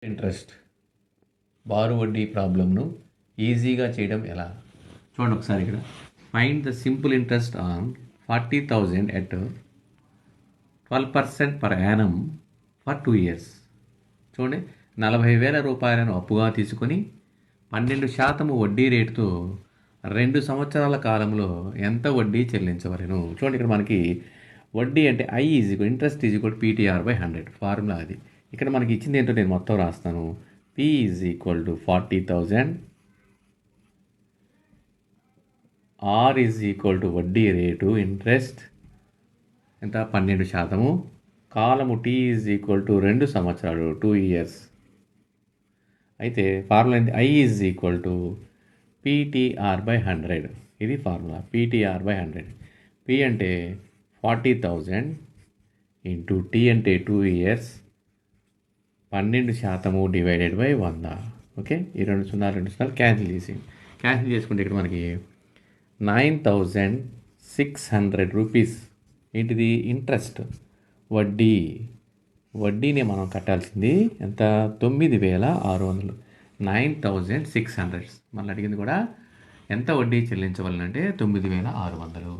Interest బారు వడ్డీ ప్రాబ్లంను ఈజీగా చేయడం ఎలా? చూడండి ఒకసారి ఇక్కడ. Find the simple interest on 40,000 at 12% per annum for 2 years. చూడండి, 40,000 రూపాయలను అప్పుగా తీసుకొని 12% వడ్డీ రేటుతో 2 సంవత్సరాల కాలంలో ఎంత వడ్డీ చెల్లించవలెను? చూడండి, ఇక్కడ మనకి వడ్డీ అంటే I ఇంట్రెస్ట్ PTR/100 ఫార్ములా అది. ఇక్కడ మనకి ఇచ్చింది ఏంటో నేను మొత్తం రాస్తాను. P = 40,000, R = వడ్డీ రేటు ఇంట్రెస్ట్ ఎంత 12%, కాలము T = 2 సంవత్సరాలు 2 years. అయితే ఫార్ములా ఏంటి? I PTR/100. ఇది ఫార్ములా PTR/100. P అంటే 40,000 ఇంటూ T అంటే 2 years, 12% డివైడెడ్ బై 100. ఓకే, ఈ 2 0 క్యాన్సిల్ చేసుకుంటే ఇక్కడ మనకి 9,600 రూపీస్ ఏంటిది? ఇంట్రెస్ట్, వడ్డీని మనం కట్టాల్సింది ఎంత? 9,600. 9,600. మళ్ళీ అడిగింది కూడా ఎంత వడ్డీ చెల్లించవాలంటే 9,600.